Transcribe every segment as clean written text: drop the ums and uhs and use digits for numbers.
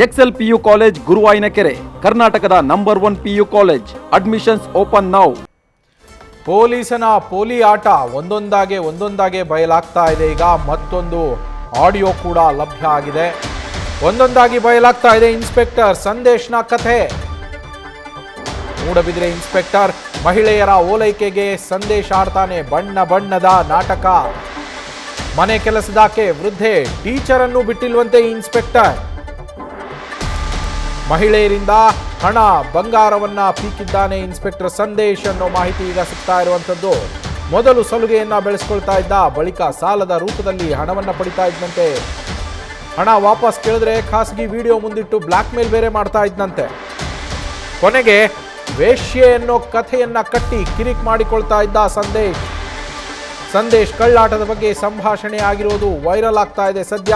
Excel PU college Guruvayanakere, ಕರ್ನಾಟಕದ number 1 PU college. Admissions open now. ಪೊಲೀಸನ ಪೋಲಿ ಆಟ ಒಂದೊಂದಾಗೆ ಬಯಲಾಗ್ತಾ ಇದೆ. ಈಗ ಮತ್ತೊಂದು ಆಡಿಯೋ ಕೂಡ ಲಭ್ಯ ಆಗಿದೆ. ಒಂದೊಂದಾಗಿ ಬಯಲಾಗ್ತಾ ಇದೆ ಇನ್ಸ್ಪೆಕ್ಟರ್ ಸಂದೇಶ್ನ ಕಥೆ. ಮೂಡಬಿದ್ರೆ ಇನ್ಸ್ಪೆಕ್ಟರ್ ಮಹಿಳೆಯರ ಓಲೈಕೆಗೆ ಸಂದೇಶ ಆಡ್ತಾನೆ. ಬಣ್ಣ ಬಣ್ಣದ ನಾಟಕ. ಮನೆ ಕೆಲಸದಾಕೆ ವೃದ್ಧೆ ಟೀಚರ್ ಅನ್ನು ಬಿಟ್ಟಿಲ್ವಂತೆ ಇನ್ಸ್ಪೆಕ್ಟರ್. ಮಹಿಳೆಯರಿಂದ ಹಣ ಬಂಗಾರವನ್ನ ಪೀಕಿದ್ದಾನೆ ಇನ್ಸ್ಪೆಕ್ಟರ್ ಸಂದೇಶ್ ಅನ್ನೋ ಮಾಹಿತಿ ಈಗ ಸಿಗ್ತಾ ಇರುವಂತದ್ದು. ಮೊದಲು ಸಲುಗೆಯನ್ನ ಬೆಳೆಸ್ಕೊಳ್ತಾ ಇದ್ದ, ಬಳಿಕ ಸಾಲದ ರೂಪದಲ್ಲಿ ಹಣವನ್ನ ಪಡಿತಾ ಇದ್ದಂತೆ. ಹಣ ವಾಪಸ್ ಕೇಳಿದ್ರೆ ಖಾಸಗಿ ವಿಡಿಯೋ ಮುಂದಿಟ್ಟು ಬ್ಲಾಕ್ ಮೇಲ್ ಬೇರೆ ಮಾಡ್ತಾ ಇದ್ದಂತೆ. ಕೊನೆಗೆ ವೇಶ್ಯೆ ಅನ್ನೋ ಕಥೆಯನ್ನ ಕಟ್ಟಿ ಕಿರಿಕ್ ಮಾಡಿಕೊಳ್ತಾ ಇದ್ದ ಸಂದೇಶ್ ಕಳ್ಳಾಟದ ಬಗ್ಗೆ ಸಂಭಾಷಣೆ ಆಗಿರೋದು ವೈರಲ್ ಆಗ್ತಾ ಇದೆ. ಸದ್ಯ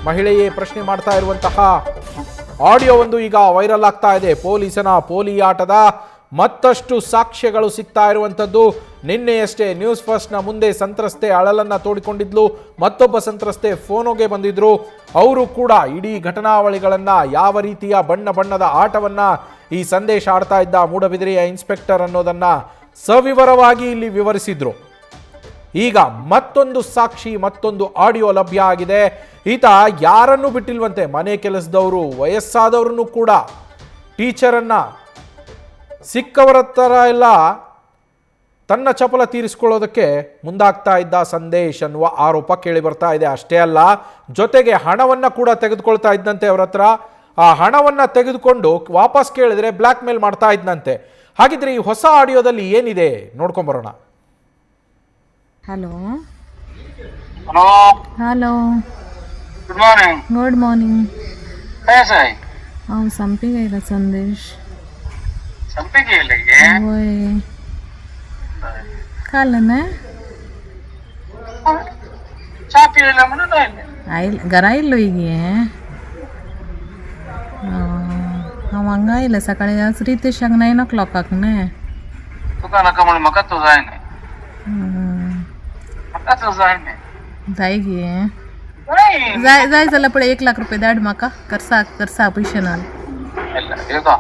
ಮಹಿಳೆಯೇ ಪ್ರಶ್ನೆ ಮಾಡ್ತಾ ಇರುವಂತಹ ಆಡಿಯೋ ಒಂದು ಈಗ ವೈರಲ್ ಆಗ್ತಾ ಇದೆ. ಪೊಲೀಸನ ಪೋಲಿ ಆಟದ ಮತ್ತಷ್ಟು ಸಾಕ್ಷ್ಯಗಳು ಸಿಗ್ತಾ ಇರುವಂಥದ್ದು. ನಿನ್ನೆಯಷ್ಟೇ ನ್ಯೂಸ್ ಫಸ್ಟ್ನ ಮುಂದೆ ಸಂತ್ರಸ್ತೆ ಅಳಲನ್ನ ತೋಡಿಕೊಂಡಿದ್ಲು. ಮತ್ತೊಬ್ಬ ಸಂತ್ರಸ್ತೆ ಫೋನೋಗೆ ಬಂದಿದ್ರು. ಅವರು ಕೂಡ ಇಡೀ ಘಟನಾವಳಿಗಳನ್ನ, ಯಾವ ರೀತಿಯ ಬಣ್ಣ ಬಣ್ಣದ ಆಟವನ್ನ ಈ ಸಂದೇಶ ಆಡ್ತಾ ಇದ್ದ ಮೂಡಬಿದಿರೆಯ ಇನ್ಸ್ಪೆಕ್ಟರ್ ಅನ್ನೋದನ್ನ ಸವಿವರವಾಗಿ ಇಲ್ಲಿ ವಿವರಿಸಿದ್ರು. ಈಗ ಮತ್ತೊಂದು ಸಾಕ್ಷಿ, ಮತ್ತೊಂದು ಆಡಿಯೋ ಲಭ್ಯ ಆಗಿದೆ. ಈತ ಯಾರನ್ನೂ ಬಿಟ್ಟಿಲ್ವಂತೆ. ಮನೆ ಕೆಲಸದವರು, ವಯಸ್ಸಾದವ್ರನ್ನು ಕೂಡ, ಟೀಚರನ್ನ, ಸಿಕ್ಕವರ ಥರ ಎಲ್ಲ ತನ್ನ ಚಪಲ ತೀರಿಸ್ಕೊಳ್ಳೋದಕ್ಕೆ ಮುಂದಾಗ್ತಾ ಇದ್ದ ಸಂದೇಶ್ ಅನ್ನುವ ಆರೋಪ ಕೇಳಿ ಬರ್ತಾ ಇದೆ. ಅಷ್ಟೇ ಅಲ್ಲ, ಜೊತೆಗೆ ಹಣವನ್ನ ಕೂಡ ತೆಗೆದುಕೊಳ್ತಾ ಇದ್ದಂತೆ ಅವ್ರ ಹತ್ರ. ಆ ಹಣವನ್ನ ತೆಗೆದುಕೊಂಡು ವಾಪಸ್ ಕೇಳಿದ್ರೆ ಬ್ಲ್ಯಾಕ್ ಮೇಲ್ ಮಾಡ್ತಾ ಇದ್ದಂತೆ. ಹಾಗಿದ್ರೆ ಈ ಹೊಸ ಆಡಿಯೋದಲ್ಲಿ ಏನಿದೆ ನೋಡ್ಕೊಂಬರೋಣ. Hello hello hello good morning. Good morning. कैसे है? संपी गई संदेश. संपी के लिए ओए कालने चा पियला म्हणून नाही आइल घरा इल्लो हिगे हांव हांगा आयलें सकाळी. आज रितेशाक 9 o'clock ने तुका नका म्हणून म्हाका तो जाय नाही. म्हाका तो जाय नाही. जाय गे नाही जाय जाय जाल्यार पळय 1 लाख रुपया धाड म्हाका. करसा पयशे ना. ಇಲ್ಲ ಏಕಾ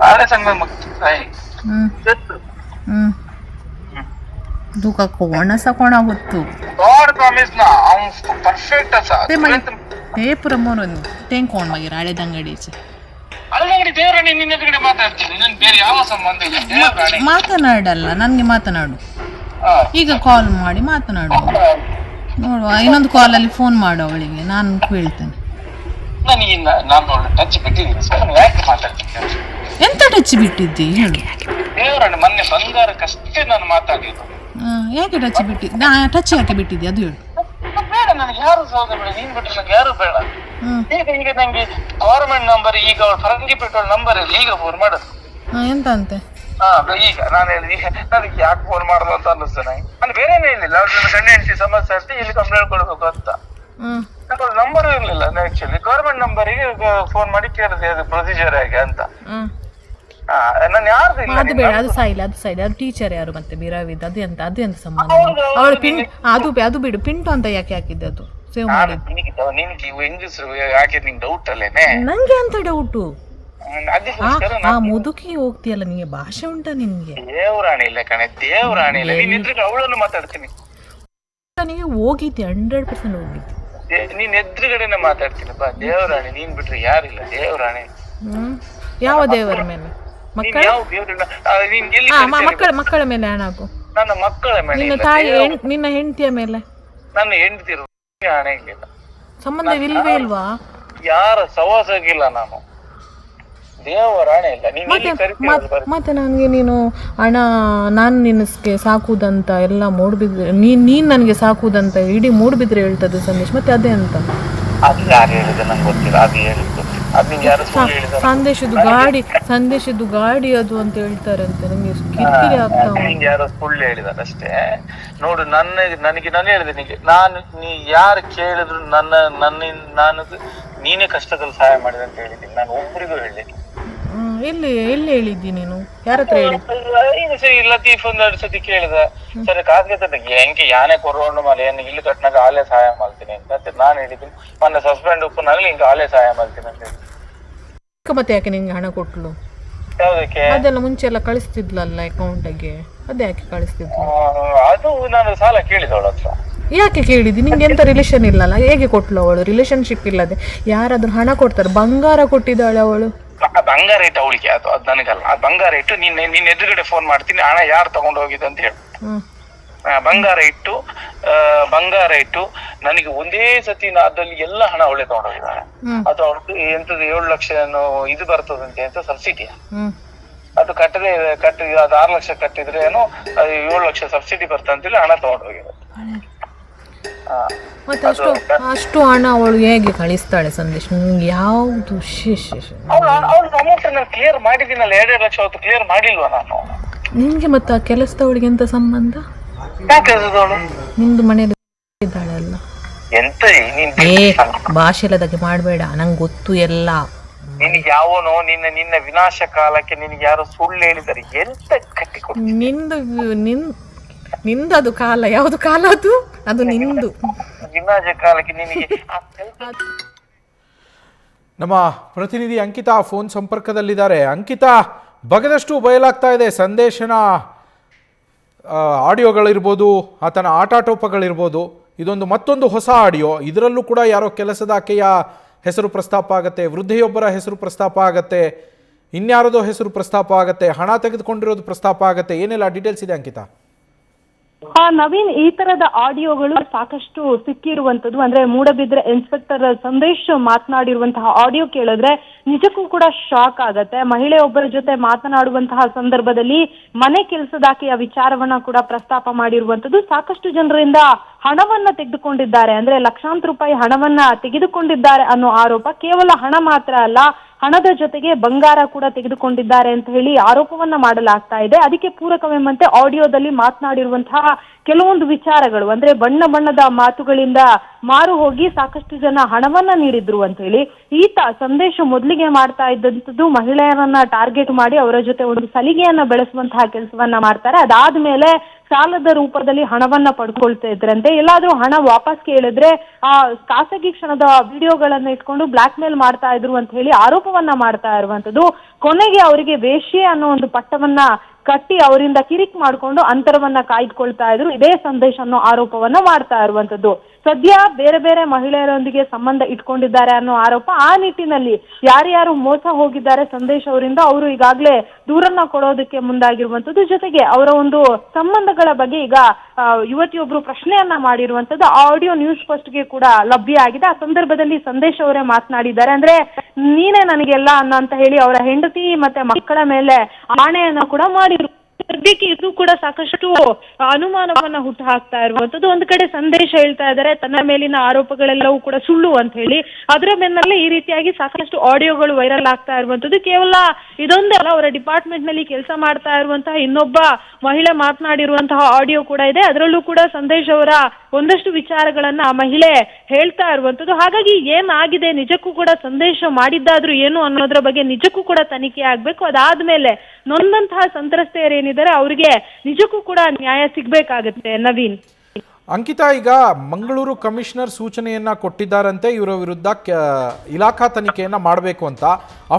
ಆರೆ ಸಂಗ ಮಗ जाय. तुका कोण आसा कोणा ಗೊತ್ತು. गॉड प्रॉमिस ना हांव परफेक्ट आसा. ते पुरो मरून तें कोण मागीर आळेद अंगडीचे ಅಲ್ಲಂಗಡಿ ದೇವರಾಣಿ ನಿನ್ನ ಎದುರುಗಡೆ ಮಾತಾಡ್ತೀನಿ. ನನ್ನ ಬೇರೆ ಯಾವ ಸಂಬಂಧ ಇಲ್ಲ. ದೇವರಾಣಿ ಮಾತನಾಡಲ್ಲ, ನನಗೆ ಮಾತನಾಡು. ಈಗ ಕಾಲ್ ಮಾಡಿ ಮಾತನಾಡು. ನೋಡುವ, ಇನ್ನೊಂದು ಕಾಲಲ್ಲಿ ಫೋನ್ ಮಾಡು ಅವಳಿಗೆ, ನಾನು ಕೇಳ್ತೇನೆ. ನನಗೆ ನಾನು ಟಚ್ ಬಿಟ್ಟಿದ್ದೀನಿ ಸರ್. ಯಾಕೆ ಮಾತಾಡ್ತೀನಿ? ಎಂತ ಟಚ್ ಬಿಟ್ಟಿದ್ದಿ ಹೇಳು. ದೇವರಾಣಿ ಮೊನ್ನೆ ಬಂಗಾರಕ್ಕಷ್ಟೇ ನಾನು ಮಾತಾಡಿದ್ದು. ಯಾಕೆ ಟಚ್ ಬಿಟ್ಟಿದ್ದ? ಟಚ್ ಯಾಕೆ ಬಿಟ್ಟಿದ್ದಿ ಅದು ಹೇಳು. ಬೇಡ, ನನಗೆ ಯಾರು ಸೌದ ಬೇಡ. ನೀನ್ ಬಿಟ್ಟು ನಂಗೆ ಯಾರು ಬೇಡ. ಈಗ ನಂಗೆ ಗವರ್ಮೆಂಟ್ ನಂಬರ್, ಈಗ ಅವ್ರು ಫರಂಗಿ ಪೆಟ್ರೋಲ್ ನಂಬರ್ ಇಲ್ಲ, ಈಗ ಫೋನ್ ಮಾಡೋದು. ಎಂತ ಅಂತೆ? ಈಗ ನಾನು ಹೇಳಿದ ನನಗೆ ಯಾಕೆ ಫೋನ್ ಮಾಡುದು ಅಂತ ಅನ್ನಿಸ್ತು ನನಗೆ. ನಾನು ಬೇರೆನೇ ಹೇಳಿಲ್ಲ. ಅವ್ರ ಗಂಡ ಹೆಂಡತಿ ಸಮಸ್ಯೆ ಅಷ್ಟೇ, ಇಲ್ಲಿ ಕಂಪ್ಲೇಂಟ್ ಕೊಡ್ಬೇಕು ಅಂತ. ನಂಬರ್ ಇರ್ಲಿಲ್ಲ ಆಕ್ಚುಲಿ. ಗವರ್ಮೆಂಟ್ ನಂಬರಿಗೆ ಫೋನ್ ಮಾಡಿ ಕೇಳಿದೆ ಅದು ಪ್ರೊಸೀಜರ್ ಹೇಗೆ ಅಂತ. ನಾನು ಯಾರ್ದು ಇಲ್ಲ. ಅದು ಬೇಡ, ಅದು ಸಾಯಿಲ್ಲ, ಅದು ಸಾಯಿಲ್ಲ. ಅದು ಟೀಚರ್ ಯಾರು ಮತ್ತೆ ಬಿರಾವಿದ್? ಅದು ಎಂತ ಸಂಬಂಧ? ಅವಳು ಪಿನ್ ಅದು ಬಿಡು. ಪಿಂಟು ಅಂತ ಯಾಕೆ ಹಾಕಿದ್ದೆ? ಅದು ಸೇವ್ ಮಾಡಿ. ನಿನ್ಗೆ ಹೆಂಗಸರು ಯಾಕೆ ನಿಂಗೆ ಡೌಟ್ ಅಲ್ಲೇನೆ? ನಂಗೆ ಅಂತ ಡೌಟು. ಅದಕ್ಕೋಸ್ಕರ ಆ ಮುದುಕಿ ಹೋಗ್ತೀಯಲ್ಲ, ನಿಂಗೆ ಭಾಷೆ ಉಂಟಾ ನಿನ್ಗೆ? ದೇವರಾಣಿ ಇಲ್ಲ ಕಣೆ, ದೇವರಾಣಿ ಇಲ್ಲ. ನೀನ್ ಎದುರುಗಡೆ ಅವಳನ್ನು ಮಾತಾಡ್ತೀನಿ. ನನಗೆ ಹೋಗಿದ್ದೆ, 100% ಹೋಗಿದ್ದೆ. ನೀನ್ ಎದುರುಗಡೆನೆ ಮಾತಾಡ್ತೀನಿ ಬಾ. ದೇವರಾಣಿ ನೀನ್ ಬಿಟ್ರೆ ಯಾರಿಲ್ಲ. ದೇವರಾಣಿ ಯಾವ ದೇವರ ಮೇಲೆ? ಮಕ್ಕಳ ಮಕ್ಕಳ ಮೇಲೆ ಹಣಾಗು. ನನ್ನ ಮಕ್ಕಳ ಮೇಲೆ, ನಿನ್ನ ತಾಯಿ, ನಿನ್ನ ಹೆಂಡತಿಯ ಮೇಲೆ. ನನ್ನ ಹೆಂಡತಿರು ಹಣೆ ಇಲ್ಲ. ಸಂಬಂಧವಿಲ್ವೇ ಇಲ್ವಾ? ಯಾರ ಸವಾಸಗಿಲ್ಲ ನಾನು. ದೇವರಾಣೆ ಇಲ್ಲ. ಮತ್ತೆ ನನಗೆ ನೀನು ಹಣ, ನಾನು ನಿನ್ನಕ್ಕೆ ಸಾಕುದಂತ ಎಲ್ಲ ಮೂಡ್ಬಿದ್ರೆ, ನೀನ್ ನನಗೆ ಸಾಕುದಂತ ಇಡೀ ಮೂಡ್ಬಿದ್ರೆ ಹೇಳ್ತದೆ ಸಂದೇಶ್. ಮತ್ತೆ ಅದೇ ಅಂತ ಅದು ಯಾರು ಹೇಳಿದ ನಂಗೆ ಗೊತ್ತಿಲ್ಲ. ಅದು ಹೇಳಿದ್ ಗೊತ್ತಿಲ್ಲ. ಅದು ನಿಂಗೆ ಯಾರು ಸಂದೇಶದ್ದು ಗಾಡಿ ಅದು ಅಂತ ಹೇಳ್ತಾರಂತೆ. ನಂಗೆ ಕಿರಿಕಿರಿ ಆಗ್ತಾವ. ನಿಂಗೆ ಯಾರೋ ಸುಳ್ಳು ಹೇಳಿದಾರೆ ಅಷ್ಟೇ. ನೋಡು, ನನಗೆ ನಾನು ಹೇಳಿದೆ ನಿಂಗೆ, ನೀ ಯಾರು ಕೇಳಿದ್ರು ನಾನು ನೀನೇ ಕಷ್ಟದಲ್ಲಿ ಸಹಾಯ ಮಾಡಿದೆ ಅಂತ ಹೇಳಿದ್ದೀನಿ. ನಾನು ಒಬ್ಬರಿಗೂ ಹೇಳಿದ್ದೀನಿ. ಎಲ್ಲಿ ಹೇಳಿದ್ದಿ ನೀನು? ಯಾರ ಹತ್ರ ಹೇಳಿ? ಈಗ ಸರಿ ಲತೀಫ್ ಒಂದೆರಡು ಸತಿ ಕೇಳಿದ, ಸರಿ ಕಾದ್ಗೆ ಹೆಂಗೆ ಯಾನೆ ಕೊರೋಣ ಮೇಲೆ ಏನು ಇಲ್ಲಿ ಕಟ್ನಾಗ ಆಲೇ ಸಹಾಯ ಮಾಡ್ತೀನಿ ಅಂತ ನಾನು ಹೇಳಿದ್ದೀನಿ. ಮೊನ್ನೆ ಸಸ್ಪೆಂಡ್ ಉಪ್ಪುನಾಗಲಿ ಹಿಂಗೆ ಆಲೇ ಸಹಾಯ ಮಾಡ್ತೀನಿ ಅಂತ ಹೇಳಿ. ಮತ್ತೆ ಯಾಕೆ ನಿಂಗೆ ಹಣ ಕೊಟ್ಲು? ಯಾವ್ದಕ್ಕೆ? ಅದೆಲ್ಲ ಮುಂಚೆ ಎಲ್ಲ ಕಳಿಸ್ತಿದ್ಲಲ್ಲ ಅಕೌಂಟಿಗೆ, ಅದೇ ಯಾಕೆ ಕಳಿಸ್ತಿದ್ಲು? ಅದು ನಾನು ಸಾಲ ಕೇಳಿದವಳ ಹತ್ರ. ಯಾಕೆ ಕೇಳಿದಿ? ನಿಂಗೆ ಎಂತ ರಿಲೇಷನ್ ಇಲ್ಲಲ್ಲ, ಹೇಗೆ ಕೊಟ್ಲು ಅವಳು? ರಿಲೇಶನ್ಶಿಪ್ ಇಲ್ಲದೆ ಯಾರಾದ್ರೂ ಹಣ ಕೊಡ್ತಾರೆ? ಬಂಗಾರ ಕೊಟ್ಟಿದ್ದಾಳೆ ಅವಳು. ಬಂಗಾರ ಇಟ್ಟು ಅವಳಿಗೆ, ಅದು ನನಗಲ್ಲ. ಆ ಬಂಗಾರ ಇಟ್ಟು ನಿನ್ನ ಎದುರುಗಡೆ ಫೋನ್ ಮಾಡ್ತೀನಿ, ಹಣ ಯಾರು ತಗೊಂಡು ಹೋಗಿದೆ ಅಂತ ಹೇಳು. ಬಂಗಾರ ಇಟ್ಟು ನನಗೆ ಒಂದೇ ಸತಿ ಅದ್ರಲ್ಲಿ ಎಲ್ಲ ಹಣ ಅವಳೆ ತಗೊಂಡೋಗಿದ್ದಾಳೆ. ಅದು ಅವ್ರದ್ದು ಎಂತದ್ದು 7 ಲಕ್ಷ ಇದು ಬರ್ತದಂತೆ ಅಂತ ಸಬ್ಸಿಡಿ. ಅದು ಕಟ್ಟದೆ ಅದು 6 ಲಕ್ಷ ಕಟ್ಟಿದ್ರೆ ಏನೋ 7 ಲಕ್ಷ ಸಬ್ಸಿಡಿ ಬರ್ತಂತೇಳಿ ಹಣ ತಗೊಂಡೋಗಿದ್ದಾರೆ. ಮತ್ತೆ ಅಷ್ಟು ಹಣ ಅವಳು ಹೇಗೆ ಕಳಿಸ್ತಾಳೆ ಸಂದೇಶ್? ನಿಮ್ಗೆ ಯಾವ್ದು ಅವ್ಳು ಅಮೌಂಟ್ ನಾನು ಕ್ಲಿಯರ್ ಮಾಡಿದ್ದೀನಲ್ಲ, 2 ಲಕ್ಷ ಅವತ್ತು ಕ್ಲಿಯರ್ ಮಾಡಿಲ್ವಾ ನಾನು? ನಿಮ್ಗೆ ಮತ್ತೆ ಆ ಕೆಲಸದವಳಿಗೆ ಎಂತ ಸಂಬಂಧ? ನಿಮ್ದು ಮನೇಲಿ ಇದ್ದಾಳೆ ಅಲ್ಲ? ಭಾಷೆಲದಾಗೆ ಮಾಡಬೇಡ, ನಂಗೆ ಗೊತ್ತು ಎಲ್ಲ. ನಿನಗೆ ಯಾವನೋ ನಿನ್ನ ವಿನಾಶ ಕಾಲಕ್ಕೆ ನಿನಗೆ ಯಾರೋ ಸುಳ್ಳು ಹೇಳಿದ್ದಾರೆ ಎಂತ ಕಟ್ಟಿ ನಿಂದು ಅದು ಕಾಲ, ಯಾವ್ದು ಕಾಲ ಅದು? ಅದು ನಿಂದು ವಿನಾಶ ಕಾಲಕ್ಕೆ ನಿನಗೆ. ನಮ್ಮ ಪ್ರತಿನಿಧಿ ಅಂಕಿತಾ ಫೋನ್ ಸಂಪರ್ಕದಲ್ಲಿದ್ದಾರೆ. ಅಂಕಿತಾ, ಬಗದಷ್ಟು ಬಯಲಾಗ್ತಾ ಇದೆ. ಸಂದೇಶನ ಆಡಿಯೋಗಳಿರ್ಬೋದು, ಆತನ ಆಟಾಟೋಪಗಳಿರ್ಬೋದು. ಇದೊಂದು ಮತ್ತೊಂದು ಹೊಸ ಆಡಿಯೋ. ಇದರಲ್ಲೂ ಕೂಡ ಯಾರೋ ಕೆಲಸದ ಆಕೆಯ ಹೆಸರು ಪ್ರಸ್ತಾಪ ಆಗುತ್ತೆ, ವೃದ್ಧೆಯೊಬ್ಬರ ಹೆಸರು ಪ್ರಸ್ತಾಪ ಆಗುತ್ತೆ, ಇನ್ಯಾರದೋ ಹೆಸರು ಪ್ರಸ್ತಾಪ ಆಗುತ್ತೆ, ಹಣ ತೆಗೆದುಕೊಂಡಿರೋದು ಪ್ರಸ್ತಾಪ ಆಗುತ್ತೆ. ಏನೆಲ್ಲ ಡೀಟೇಲ್ಸ್ ಇದೆ ಅಂಕಿತಾ? ನವೀನ್, ಈ ತರದ ಆಡಿಯೋಗಳು ಸಾಕಷ್ಟು ಸಿಕ್ಕಿರುವಂತದ್ದು. ಅಂದ್ರೆ ಮೂಡಬಿದ್ರೆ ಇನ್ಸ್ಪೆಕ್ಟರ್ ಸಂದೇಶ್ ಮಾತನಾಡಿರುವಂತಹ ಆಡಿಯೋ ಕೇಳಿದ್ರೆ ನಿಜಕ್ಕೂ ಕೂಡ ಶಾಕ್ ಆಗತ್ತೆ. ಮಹಿಳೆಯೊಬ್ಬರ ಜೊತೆ ಮಾತನಾಡುವಂತಹ ಸಂದರ್ಭದಲ್ಲಿ ಮನೆ ಕೆಲಸದಾಕೆಯ ವಿಚಾರವನ್ನ ಕೂಡ ಪ್ರಸ್ತಾಪ ಮಾಡಿರುವಂತದ್ದು. ಸಾಕಷ್ಟು ಜನರಿಂದ ಹಣವನ್ನ ತೆಗೆದುಕೊಂಡಿದ್ದಾರೆ, ಅಂದ್ರೆ ಲಕ್ಷಾಂತರ ರೂಪಾಯಿ ಹಣವನ್ನ ತೆಗೆದುಕೊಂಡಿದ್ದಾರೆ ಅನ್ನೋ ಆರೋಪ. ಕೇವಲ ಹಣ ಮಾತ್ರ ಅಲ್ಲ, ಹಣದ ಜೊತೆಗೆ ಬಂಗಾರ ಕೂಡ ತೆಗೆದುಕೊಂಡಿದ್ದಾರೆ ಅಂತ ಹೇಳಿ ಆರೋಪವನ್ನ ಮಾಡಲಾಗ್ತಾ ಇದೆ. ಅದಕ್ಕೆ ಪೂರಕವೆಂಬಂತೆ ಆಡಿಯೋದಲ್ಲಿ ಮಾತನಾಡಿರುವಂತಹ ಕೆಲವೊಂದು ವಿಚಾರಗಳು, ಅಂದ್ರೆ ಬಣ್ಣ ಬಣ್ಣದ ಮಾತುಗಳಿಂದ ಮಾರು ಹೋಗಿ ಸಾಕಷ್ಟು ಜನ ಹಣವನ್ನ ನೀಡಿದ್ರು ಅಂತ ಹೇಳಿ ಈತ ಸಂದೇಶ ಮೊದಲಿಗೆ ಮಾಡ್ತಾ ಇದ್ದಂಥದ್ದು ಮಹಿಳೆಯರನ್ನ ಟಾರ್ಗೆಟ್ ಮಾಡಿ ಅವರ ಜೊತೆ ಒಂದು ಸಲಿಗೆಯನ್ನ ಬೆಳೆಸುವಂತಹ ಕೆಲಸವನ್ನ ಮಾಡ್ತಾರೆ. ಅದಾದ್ಮೇಲೆ ಸಾಲದ ರೂಪದಲ್ಲಿ ಹಣವನ್ನ ಪಡ್ಕೊಳ್ತಾ ಇದ್ರಂತೆ. ಎಲ್ಲಾದ್ರೂ ಹಣ ವಾಪಸ್ ಕೇಳಿದ್ರೆ ಆ ಖಾಸಗಿ ಕ್ಷಣದ ವಿಡಿಯೋಗಳನ್ನ ಇಟ್ಕೊಂಡು ಬ್ಲಾಕ್ ಮೇಲ್ ಮಾಡ್ತಾ ಇದ್ರು ಅಂತ ಹೇಳಿ ಆರೋಪವನ್ನ ಮಾಡ್ತಾ ಇರುವಂತದ್ದು. ಕೊನೆಗೆ ಅವರಿಗೆ ವೇಶ್ಯೆ ಅನ್ನೋ ಒಂದು ಪಟ್ಟವನ್ನ ಕಟ್ಟಿ ಅವರಿಂದ ಕಿರಿಕ್ ಮಾಡಿಕೊಂಡು ಅಂತರವನ್ನ ಕಾಯ್ದುಕೊಳ್ತಾ ಇದ್ರು. ಇದೇ ಸಂದೇಶ ಅನ್ನೋ ಆರೋಪವನ್ನ ಮಾಡ್ತಾ ಇರುವಂತದ್ದು. ಸದ್ಯ ಬೇರೆ ಬೇರೆ ಮಹಿಳೆಯರೊಂದಿಗೆ ಸಂಬಂಧ ಇಟ್ಕೊಂಡಿದ್ದಾರೆ ಅನ್ನೋ ಆರೋಪ. ಆ ನಿಟ್ಟಿನಲ್ಲಿ ಯಾರ್ಯಾರು ಮೋಸ ಹೋಗಿದ್ದಾರೆ ಸಂದೇಶ್ ಅವರಿಂದ ಅವರು ಈಗಾಗಲೇ ದೂರನ್ನ ಕೊಡೋದಕ್ಕೆ ಮುಂದಾಗಿರುವಂತದ್ದು. ಜೊತೆಗೆ ಅವರ ಒಂದು ಸಂಬಂಧಗಳ ಬಗ್ಗೆ ಈಗ ಯುವತಿಯೊಬ್ರು ಪ್ರಶ್ನೆಯನ್ನ ಮಾಡಿರುವಂತದ್ದು ಆಡಿಯೋ ನ್ಯೂಸ್ ಫಸ್ಟ್ಗೆ ಕೂಡ ಲಭ್ಯ ಆಗಿದೆ. ಆ ಸಂದರ್ಭದಲ್ಲಿ ಸಂದೇಶ್ ಅವರೇ ಮಾತನಾಡಿದ್ದಾರೆ. ಅಂದ್ರೆ ನೀನೇ ನನಗೆಲ್ಲ ಅಂತ ಹೇಳಿ ಅವರ ಹೆಂಡತಿ ಮತ್ತೆ ಮಕ್ಕಳ ಮೇಲೆ ಆಣೆಯನ್ನ ಕೂಡ ಮಾಡಿರು. ಸದ್ಯಕ್ಕೆ ಇದು ಕೂಡ ಸಾಕಷ್ಟು ಅನುಮಾನವನ್ನ ಹುಟ್ಟು ಹಾಕ್ತಾ ಇರುವಂತದ್ದು. ಒಂದು ಕಡೆ ಸಂದೇಶ ಹೇಳ್ತಾ ಇದ್ದಾರೆ ತನ್ನ ಮೇಲಿನ ಆರೋಪಗಳೆಲ್ಲವೂ ಕೂಡ ಸುಳ್ಳು ಅಂತ ಹೇಳಿ, ಅದರ ಬೆನ್ನಲ್ಲೇ ಈ ರೀತಿಯಾಗಿ ಸಾಕಷ್ಟು ಆಡಿಯೋಗಳು ವೈರಲ್ ಆಗ್ತಾ ಇರುವಂತದ್ದು. ಕೇವಲ ಇದೊಂದೇ ಅಲ್ಲ, ಅವರ ಡಿಪಾರ್ಟ್ಮೆಂಟ್ ನಲ್ಲಿ ಕೆಲಸ ಮಾಡ್ತಾ ಇರುವಂತಹ ಇನ್ನೊಬ್ಬ ಮಹಿಳೆ ಮಾತನಾಡಿರುವಂತಹ ಆಡಿಯೋ ಕೂಡ ಇದೆ. ಅದರಲ್ಲೂ ಕೂಡ ಸಂದೇಶ್ ಅವರ ಒಂದಷ್ಟು ವಿಚಾರಗಳನ್ನ ಆ ಮಹಿಳೆ ಹೇಳ್ತಾ ಇರುವಂತದ್ದು. ಹಾಗಾಗಿ ಏನಾಗಿದೆ, ನಿಜಕ್ಕೂ ಕೂಡ ಸಂದೇಶ ಮಾಡಿದ್ದಾದ್ರೂ ಏನು ಅನ್ನೋದ್ರ ಬಗ್ಗೆ ನಿಜಕ್ಕೂ ಕೂಡ ತನಿಖೆ ಆಗ್ಬೇಕು. ಅದಾದ್ಮೇಲೆ ನೊಂದಂತಹ ಸಂತ್ರಸ್ತೆಯರೇನಿದ್ದಾರೆ ಅವರಿಗೆ ನಿಜಕ್ಕೂ ಕೂಡ ನ್ಯಾಯ ಸಿಗ್ಬೇಕಾಗತ್ತೆ. ನವೀನ್, ಅಂಕಿತಾ, ಈಗ ಮಂಗಳೂರು ಕಮಿಷನರ್ ಸೂಚನೆಯನ್ನ ಕೊಟ್ಟಿದ್ದಾರಂತೆ ಇವರ ವಿರುದ್ಧ ಇಲಾಖಾ ತನಿಖೆಯನ್ನ ಮಾಡಬೇಕು ಅಂತ.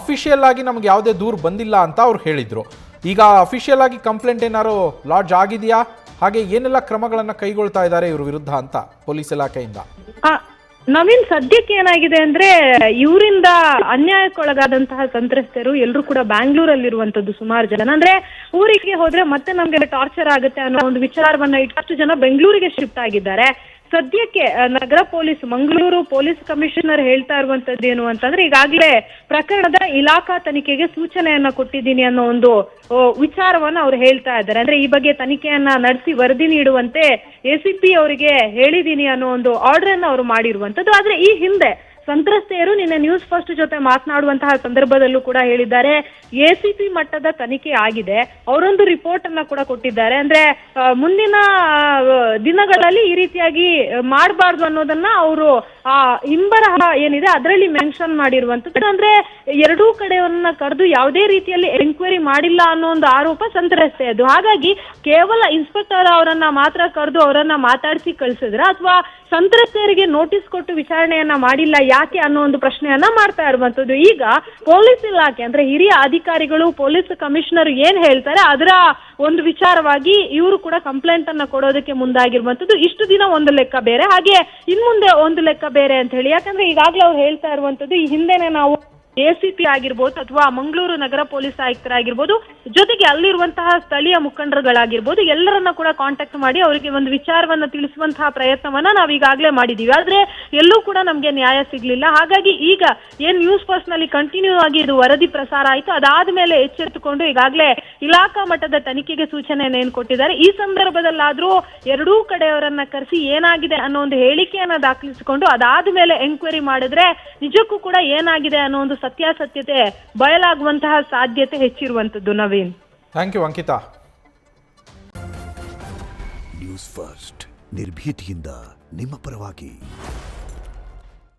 ಅಫಿಷಿಯಲ್ ಆಗಿ ನಮ್ಗೆ ಯಾವುದೇ ದೂರು ಬಂದಿಲ್ಲ ಅಂತ ಅವ್ರು ಹೇಳಿದ್ರು. ಈಗ ಅಫಿಷಿಯಲ್ ಆಗಿ ಕಂಪ್ಲೇಂಟ್ ಏನಾದ್ರು ಲಾಡ್ಜ್ ಆಗಿದೆಯಾ? ಹಾಗೆ ಏನೆಲ್ಲ ಕ್ರಮಗಳನ್ನ ಕೈಗೊಳ್ತಾ ಇದ್ದಾರೆ ಇವ್ರ ವಿರುದ್ಧ ಅಂತ ಪೊಲೀಸ್ ಇಲಾಖೆಯಿಂದ? ನವೀನ್, ಸದ್ಯಕ್ಕೆ ಏನಾಗಿದೆ ಅಂದ್ರೆ ಇವರಿಂದ ಅನ್ಯಾಯಕ್ಕೊಳಗಾದಂತಹ ಸಂತ್ರಸ್ತರು ಎಲ್ಲರೂ ಕೂಡ ಬ್ಯಾಂಗ್ಳೂರಲ್ಲಿರುವಂತದ್ದು ಸುಮಾರು ಜನ. ಅಂದ್ರೆ ಊರಿಗೆ ಹೋದ್ರೆ ಮತ್ತೆ ನಮ್ಗೆ ಟಾರ್ಚರ್ ಆಗುತ್ತೆ ಅನ್ನೋ ಒಂದು ವಿಚಾರವನ್ನ ಇಟ್ಟಷ್ಟು ಜನ ಬೆಂಗಳೂರಿಗೆ ಶಿಫ್ಟ್ ಆಗಿದ್ದಾರೆ. ಸದ್ಯಕ್ಕೆ ನಗರ ಪೊಲೀಸ್, ಮಂಗಳೂರು ಪೊಲೀಸ್ ಕಮಿಷನರ್ ಹೇಳ್ತಾ ಇರುವಂತದ್ದು ಏನು ಅಂತಂದ್ರೆ ಈಗಾಗಲೇ ಪ್ರಕರಣದ ಇಲಾಖಾ ತನಿಖೆಗೆ ಸೂಚನೆಯನ್ನ ಕೊಟ್ಟಿದ್ದೀನಿ ಅನ್ನೋ ಒಂದು ವಿಚಾರವನ್ನ ಅವ್ರು ಹೇಳ್ತಾ ಇದ್ದಾರೆ. ಅಂದ್ರೆ ಈ ಬಗ್ಗೆ ತನಿಖೆಯನ್ನ ನಡೆಸಿ ವರದಿ ನೀಡುವಂತೆ ACP ಅವರಿಗೆ ಹೇಳಿದೀನಿ ಅನ್ನೋ ಒಂದು ಆರ್ಡರ್ ಅನ್ನ ಅವರು ಮಾಡಿರುವಂತದ್ದು. ಆದ್ರೆ ಈ ಹಿಂದೆ ಸಂತ್ರಸ್ತೆಯರು ನಿನ್ನೆ ನ್ಯೂಸ್ ಫಸ್ಟ್ ಜೊತೆ ಮಾತನಾಡುವಂತಹ ಸಂದರ್ಭದಲ್ಲೂ ಕೂಡ ಹೇಳಿದ್ದಾರೆ, ACP ಮಟ್ಟದ ತನಿಖೆ ಆಗಿದೆ, ಅವರೊಂದು ರಿಪೋರ್ಟ್ ಅನ್ನ ಕೂಡ ಕೊಟ್ಟಿದ್ದಾರೆ. ಅಂದ್ರೆ ಮುಂದಿನ ದಿನಗಳಲ್ಲಿ ಈ ರೀತಿಯಾಗಿ ಮಾಡಬಾರ್ದು ಅನ್ನೋದನ್ನ ಅವರು ಆ ಹಿಂಬರಹ ಏನಿದೆ ಅದರಲ್ಲಿ ಮೆನ್ಷನ್ ಮಾಡಿರುವಂತದ್ದು. ಅಂದ್ರೆ ಎರಡೂ ಕಡೆಯನ್ನ ಕರೆದು ಯಾವುದೇ ರೀತಿಯಲ್ಲಿ ಎಂಕ್ವೈರಿ ಮಾಡಿಲ್ಲ ಅನ್ನೋ ಒಂದು ಆರೋಪ ಸಂತ್ರಸ್ತೆಯದು. ಹಾಗಾಗಿ ಕೇವಲ ಇನ್ಸ್ಪೆಕ್ಟರ್ ಅವರನ್ನ ಮಾತ್ರ ಕರೆದು ಅವರನ್ನ ಮಾತಾಡಿಸಿ ಕಳ್ಸಿದ್ರ ಅಥವಾ ಸಂತ್ರಸ್ತೆಯರಿಗೆ ನೋಟಿಸ್ ಕೊಟ್ಟು ವಿಚಾರಣೆಯನ್ನ ಮಾಡಿಲ್ಲ ಯಾಕೆ ಅನ್ನೋ ಒಂದು ಪ್ರಶ್ನೆಯನ್ನ ಮಾಡ್ತಾ ಇರುವಂತದ್ದು. ಈಗ ಪೊಲೀಸ್ ಇಲಾಖೆ ಅಂದ್ರೆ ಹಿರಿಯ ಅಧಿಕಾರಿಗಳು, ಪೊಲೀಸ್ ಕಮಿಷನರ್ ಏನ್ ಹೇಳ್ತಾರೆ ಅದರ ಒಂದು ವಿಚಾರವಾಗಿ ಇವರು ಕೂಡ ಕಂಪ್ಲೇಂಟ್ ಅನ್ನ ಕೊಡೋದಕ್ಕೆ ಮುಂದಾಗಿರುವಂತದ್ದು. ಇಷ್ಟು ದಿನ ಒಂದು ಲೆಕ್ಕ ಬೇರೆ, ಹಾಗೆ ಇನ್ಮುಂದೆ ಒಂದು ಲೆಕ್ಕ ಬೇರೆ ಅಂತ ಹೇಳಿ. ಯಾಕಂದ್ರೆ ಈಗಾಗಲೇ ಅವ್ರು ಹೇಳ್ತಾ ಇರುವಂತದ್ದು, ಈ ಹಿಂದೆನೆ ನಾವು ACP ಆಗಿರ್ಬೋದು ಅಥವಾ ಮಂಗಳೂರು ನಗರ ಪೊಲೀಸ್ ಆಯುಕ್ತರಾಗಿರ್ಬೋದು, ಜೊತೆಗೆ ಅಲ್ಲಿರುವಂತಹ ಸ್ಥಳೀಯ ಮುಖಂಡರುಗಳಾಗಿರ್ಬೋದು, ಎಲ್ಲರನ್ನ ಕೂಡ ಕಾಂಟ್ಯಾಕ್ಟ್ ಮಾಡಿ ಅವರಿಗೆ ಒಂದು ವಿಚಾರವನ್ನ ತಿಳಿಸುವಂತಹ ಪ್ರಯತ್ನವನ್ನ ನಾವು ಈಗಾಗಲೇ ಮಾಡಿದೀವಿ. ಆದ್ರೆ ಎಲ್ಲೂ ಕೂಡ ನಮ್ಗೆ ನ್ಯಾಯ ಸಿಗ್ಲಿಲ್ಲ. ಹಾಗಾಗಿ ಈಗ ಏನ್ ನ್ಯೂಸ್ ಫಸ್ಟ್ ನಲ್ಲಿ ಕಂಟಿನ್ಯೂ ಆಗಿ ಇದು ವರದಿ ಪ್ರಸಾರ ಆಯ್ತು, ಅದಾದ್ಮೇಲೆ ಎಚ್ಚೆತ್ತುಕೊಂಡು ಈಗಾಗಲೇ ಇಲಾಖಾ ಮಟ್ಟದ ತನಿಖೆಗೆ ಸೂಚನೆಯನ್ನು ಏನ್ ಕೊಟ್ಟಿದ್ದಾರೆ. ಈ ಸಂದರ್ಭದಲ್ಲಾದ್ರೂ ಎರಡೂ ಕಡೆಯವರನ್ನ ಕರೆಸಿ ಏನಾಗಿದೆ ಅನ್ನೋ ಒಂದು ಹೇಳಿಕೆಯನ್ನ ದಾಖಲಿಸಿಕೊಂಡು ಅದಾದ್ಮೇಲೆ ಎಂಕ್ವೈರಿ ಮಾಡಿದ್ರೆ ನಿಜಕ್ಕೂ ಕೂಡ ಏನಾಗಿದೆ ಅನ್ನೋ ಒಂದು ಸತ್ಯಾಸತ್ಯತೆ ಬಯಲಾಗುವಂತಹ ಸಾಧ್ಯತೆ ಹೆಚ್ಚಿರುವಂತದ್ದು. Naveen, thank you Ankita. News first ನಿರ್ಭೀತಿಯಿಂದ ನಿಮ್ಮ ಪರವಾಗಿ.